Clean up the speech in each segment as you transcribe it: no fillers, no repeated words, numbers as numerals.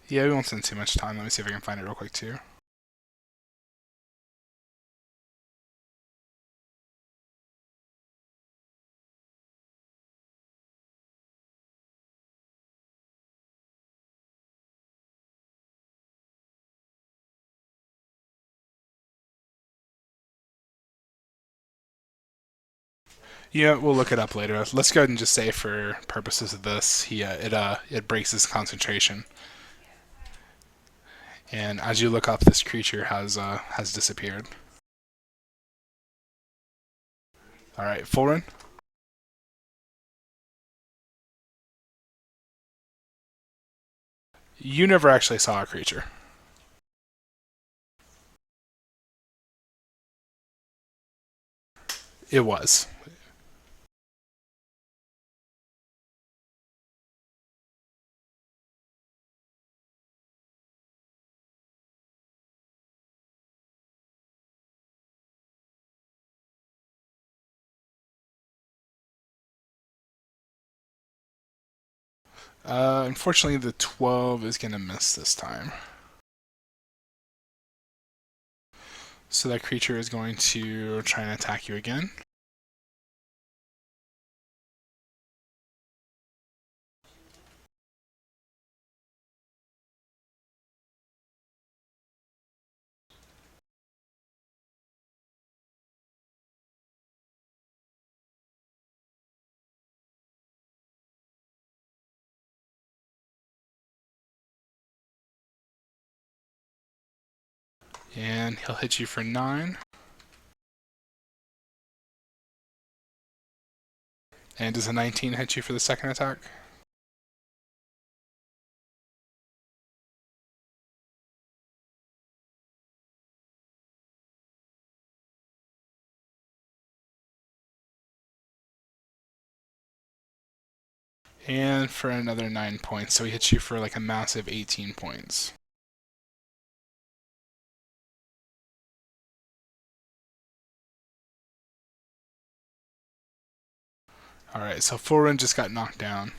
Yeah, we won't spend too much time. Let me see if I can find it real quick too. Yeah, we'll look it up later. Let's go ahead and just say, for purposes of this, it breaks his concentration, and as you look up, this creature has disappeared. All right, Fulrin, you never actually saw a creature. It was. Unfortunately, the 12 is gonna miss this time. So that creature is going to try and attack you again. And he'll hit you for 9. And does a 19 hit you for the second attack? And for another 9 points. So he hits you for like a massive 18 points. Alright, so Fulrin just got knocked down.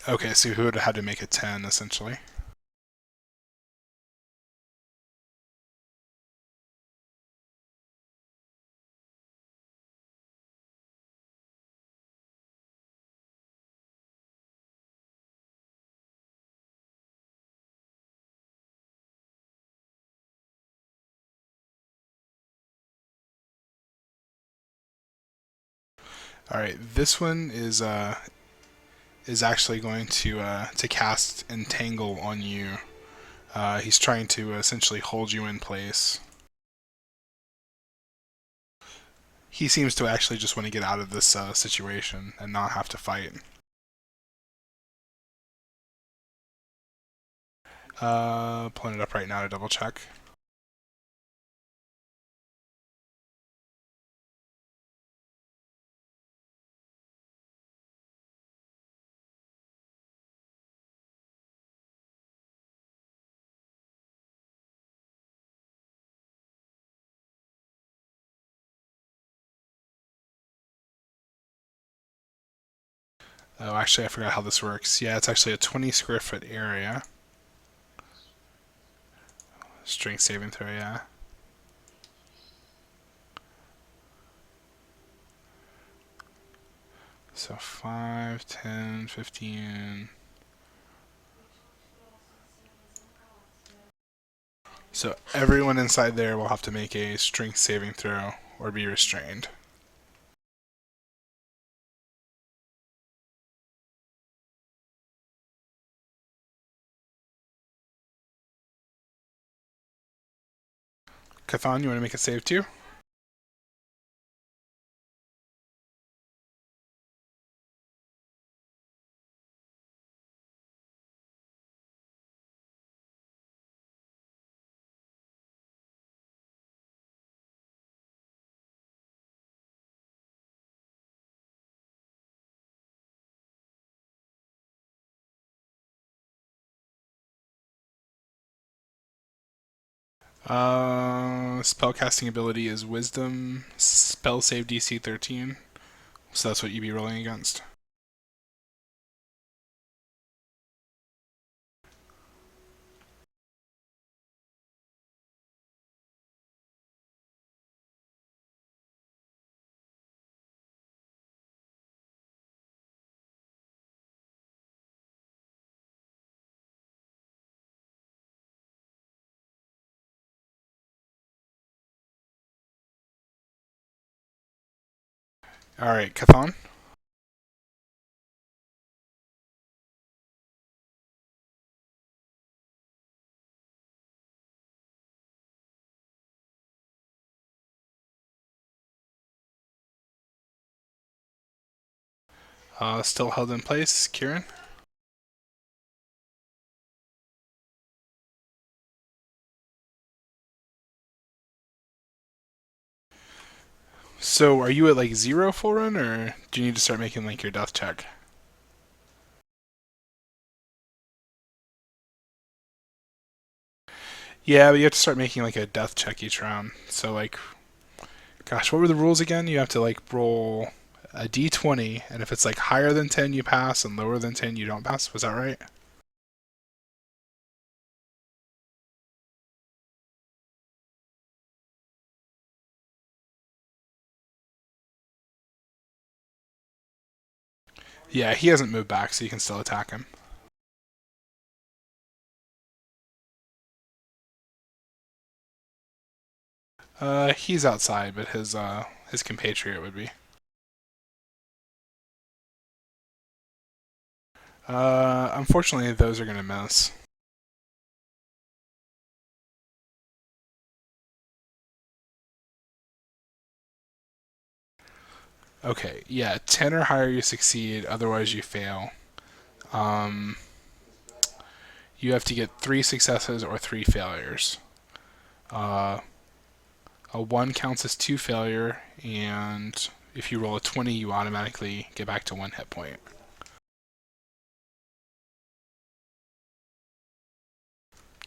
Okay, so he would have had to make a 10 essentially. Alright, this one is actually going to cast Entangle on you. He's trying to essentially hold you in place. He seems to actually just want to get out of this situation and not have to fight. Pulling it up right now to double check. Oh, actually, I forgot how this works. Yeah, it's actually a 20 square foot area. Strength saving throw, yeah. So 5, 10, 15. So everyone inside there will have to make a strength saving throw or be restrained. Kathan, you want to make a save too? Spellcasting ability is Wisdom. Spell save DC 13. So that's what you'd be rolling against. Alright, Cathan. Still held in place. Kieran. So are you at like 0 full run, or do you need to start making like your death check? Yeah, but you have to start making like a death check each round. So like, gosh, what were the rules again? You have to like roll a d20, and if it's like higher than 10, you pass, and lower than 10, you don't pass. Was that right? Yeah, he hasn't moved back, so you can still attack him. He's outside, but his compatriot would be. Unfortunately, those are gonna miss. Okay, yeah, 10 or higher you succeed, otherwise you fail. Um, you have to get 3 successes or 3 failures. Uh, a 1 counts as 2 failure, and if you roll a 20, you automatically get back to 1 hit point.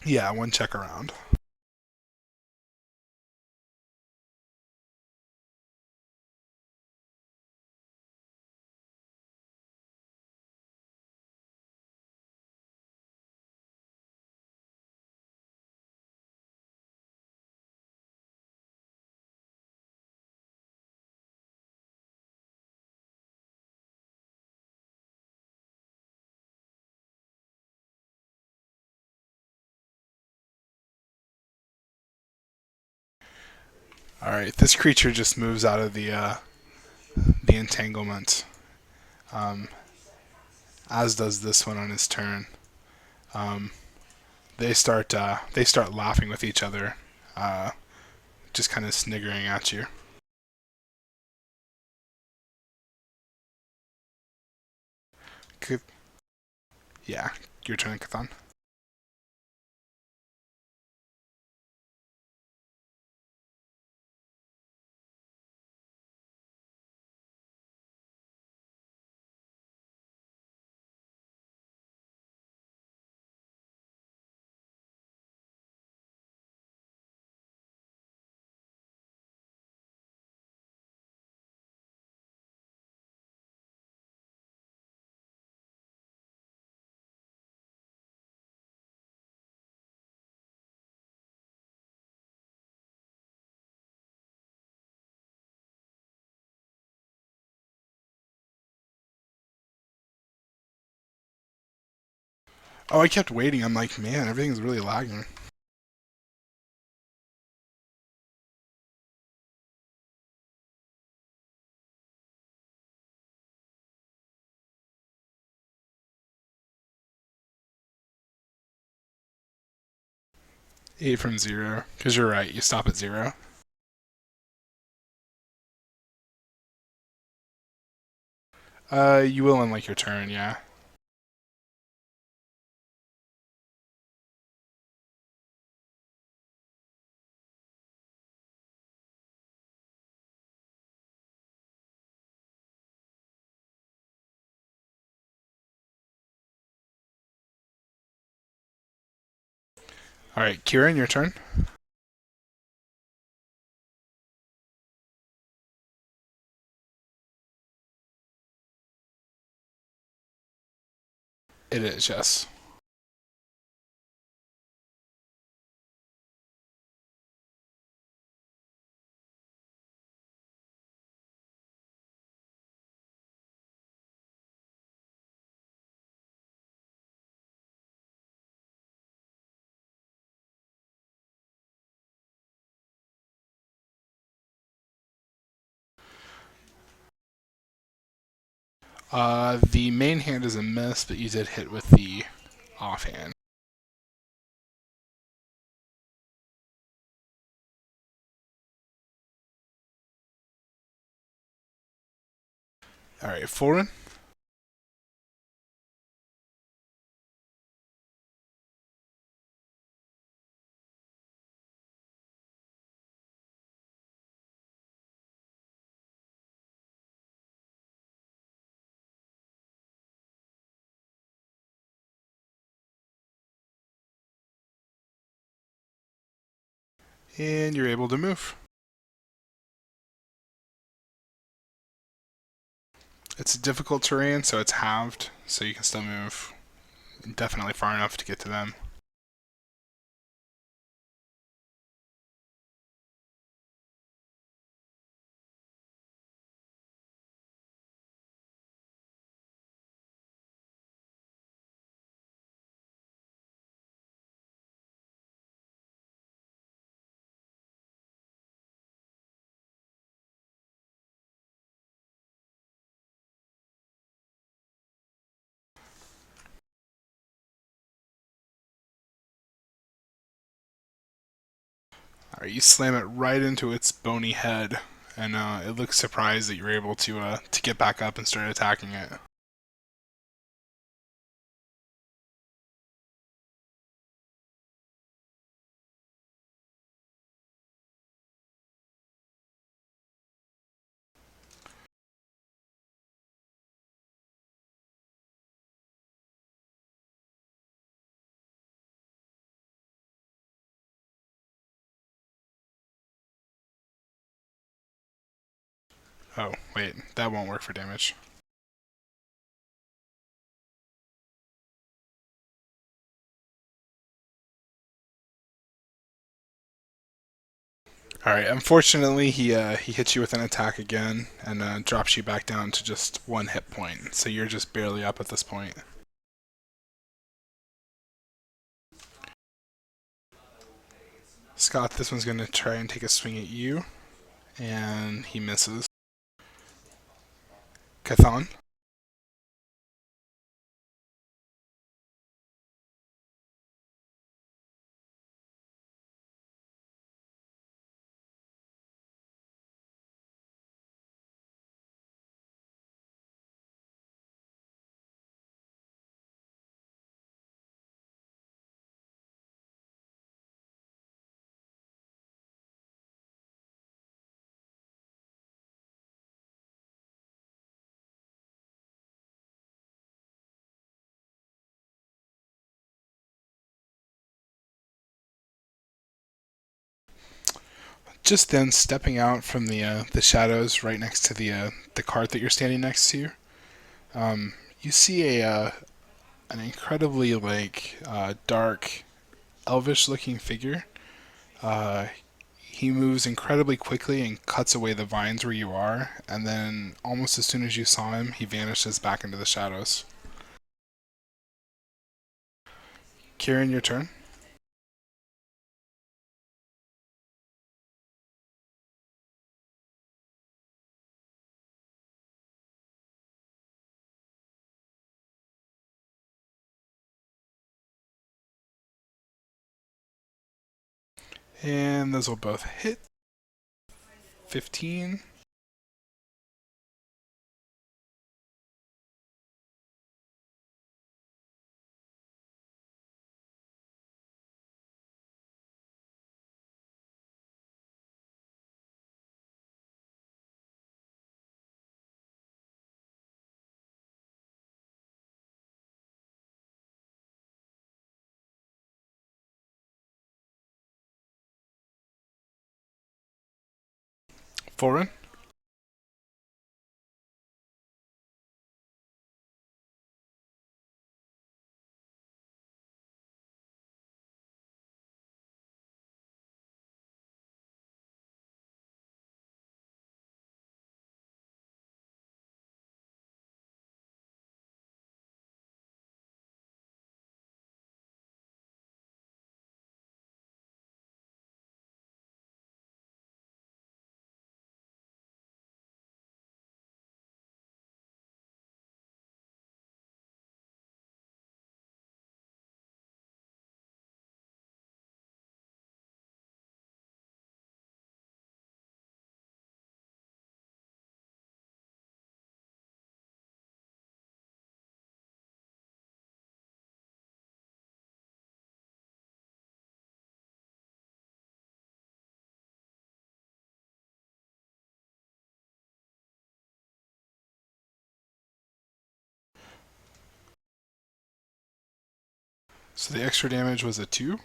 Yeah, 1 check around. Alright, this creature just moves out of the entanglement, um, as does this one on his turn. Um, they start laughing with each other, uh, just kind of sniggering at you. Good. Yeah, your turn, Cathan. Oh, I kept waiting. I'm like, man, everything's really lagging. 8 from 0. Because you're right, you stop at 0. You will on like your turn, yeah. Alright, Kieran, your turn. It is, yes. The main hand is a miss, but you did hit with the offhand. All right, Foreign. And you're able to move. It's a difficult terrain, so it's halved, so you can still move definitely far enough to get to them. All right, you slam it right into its bony head, and it looks surprised that you're able to get back up and start attacking it. Oh, wait, that won't work for damage. All right, unfortunately, he hits you with an attack again and drops you back down to just 1 hit point. So you're just barely up at this point. Scott, this one's going to try and take a swing at you, and he misses. Cathan. Just then, stepping out from the shadows right next to the cart that you're standing next to, you see an incredibly dark, elvish-looking figure. Uh, he moves incredibly quickly and cuts away the vines where you are, and then almost as soon as you saw him, he vanishes back into the shadows. Kieran, your turn. And those will both hit. 15. Foreign. So the extra damage was a 2.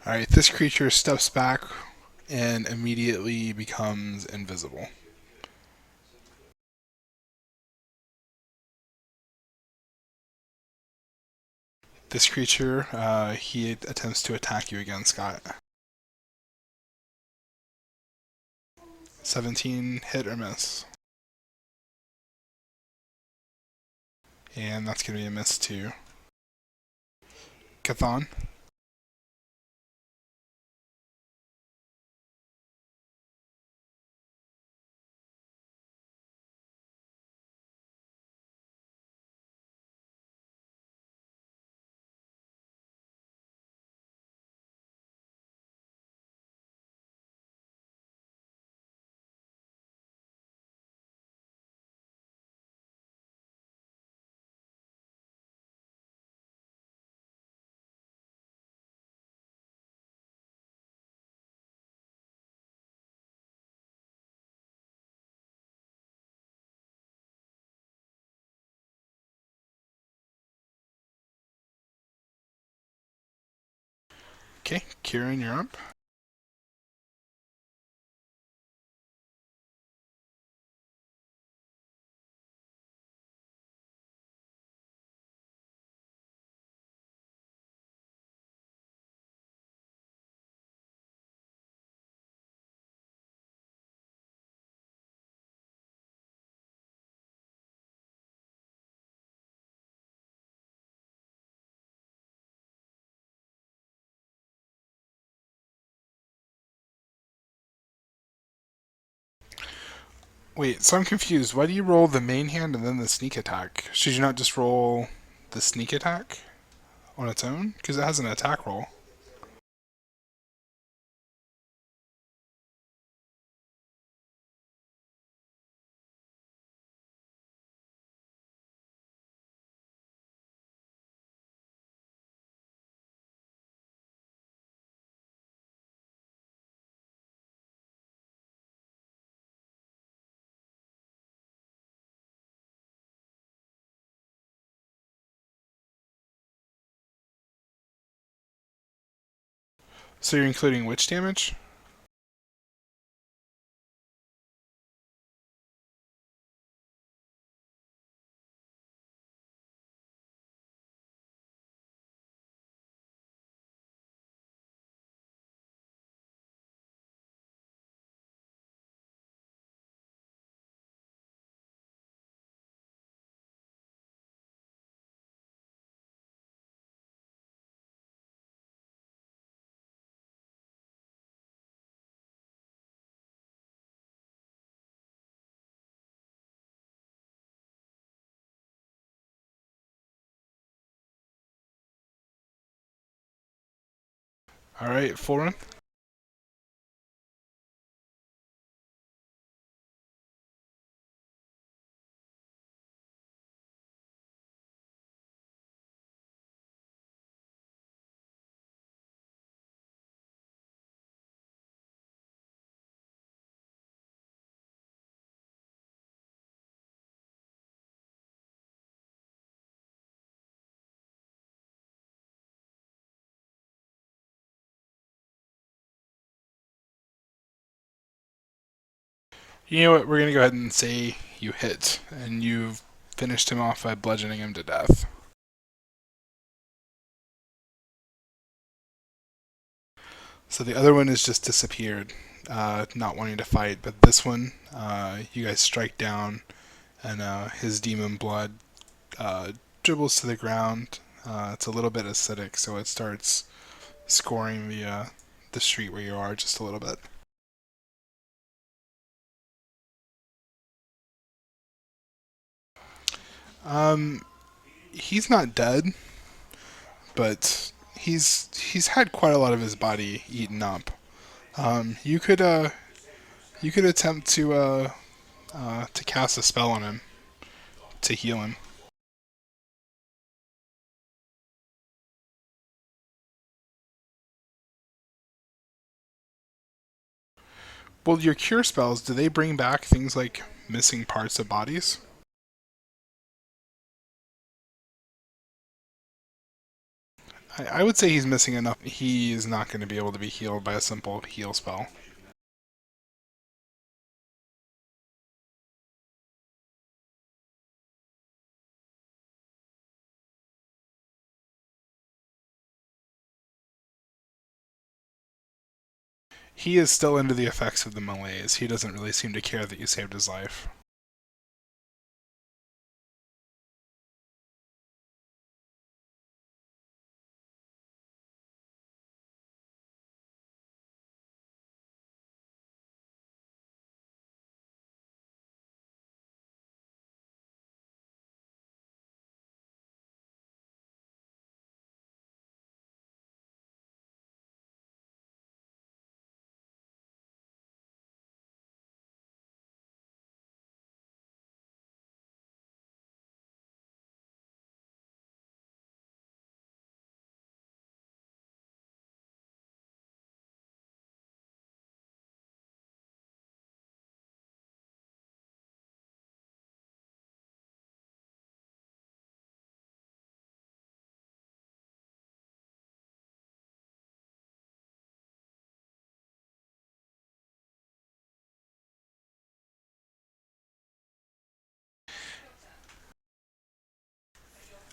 Alright, this creature steps back and immediately becomes invisible. This creature, he attempts to attack you again, Scott. 17 hit or miss. And that's going to be a miss too. Cathan. Okay, Kieran, you're up. Wait, so I'm confused. Why do you roll the main hand and then the sneak attack? Should you not just roll the sneak attack on its own? Because it has an attack roll. So you're including which damage? Alright, full run. You know what? We're gonna go ahead and say you hit, and you've finished him off by bludgeoning him to death. So the other one has just disappeared. not wanting to fight, but this one, you guys strike down, and his demon blood dribbles to the ground. It's a little bit acidic, so it starts scoring the street where you are just a little bit. Um, he's not dead, but he's had quite a lot of his body eaten up. You could attempt to cast a spell on him to heal him. Well, your cure spells, do they bring back things like missing parts of bodies? I would say he's missing enough. He is not going to be able to be healed by a simple heal spell. He is still under the effects of the malaise. He doesn't really seem to care that you saved his life.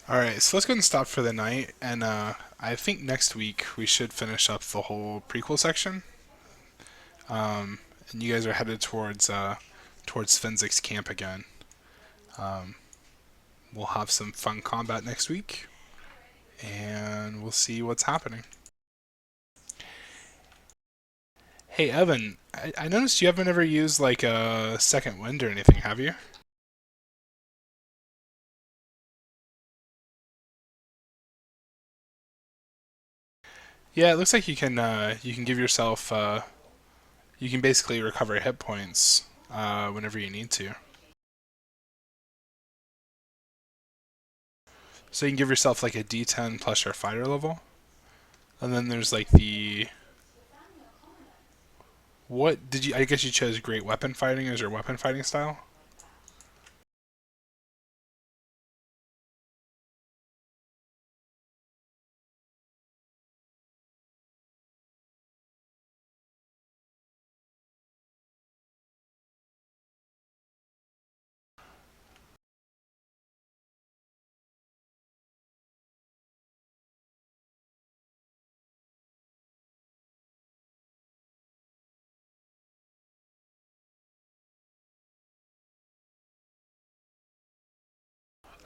Alright, so let's go ahead and stop for the night, and I think next week we should finish up the whole prequel section. And you guys are headed towards Fenzik's camp again. Um, we'll have some fun combat next week, and we'll see what's happening. Hey Evan, I noticed you haven't ever used like a second wind or anything, have you? Yeah, it looks like you can give yourself you can basically recover hit points whenever you need to. So you can give yourself like a D10 plus your fighter level, and then there's like the what did you? I guess you chose great weapon fighting as your weapon fighting style.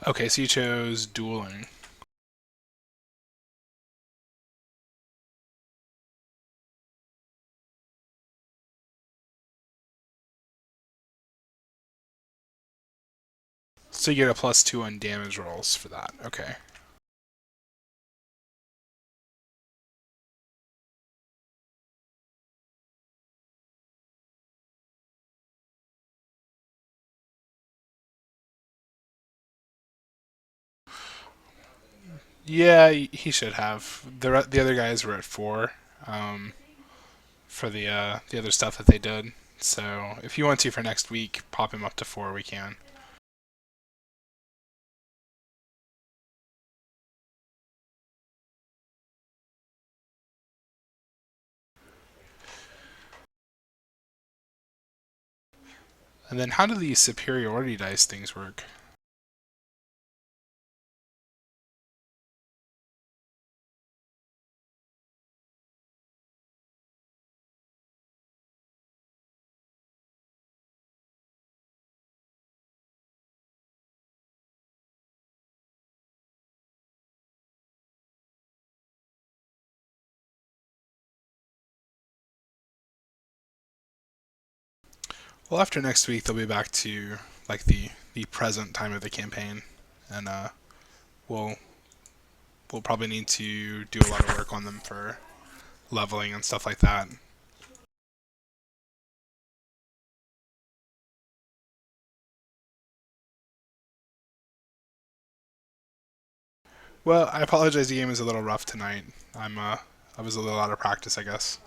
Okay, so you chose dueling. So you get a +2 on damage rolls for that. Okay. Yeah, he should have. The other guys were at 4 um, for the other stuff that they did. So if you want to for next week, pop him up to 4. We can. And then how do these superiority dice things work? Well, after next week, they'll be back to like the present time of the campaign, and we'll we'll probably need to do a lot of work on them for leveling and stuff like that. Well, I apologize. The game is a little rough tonight. I was a little out of practice, I guess.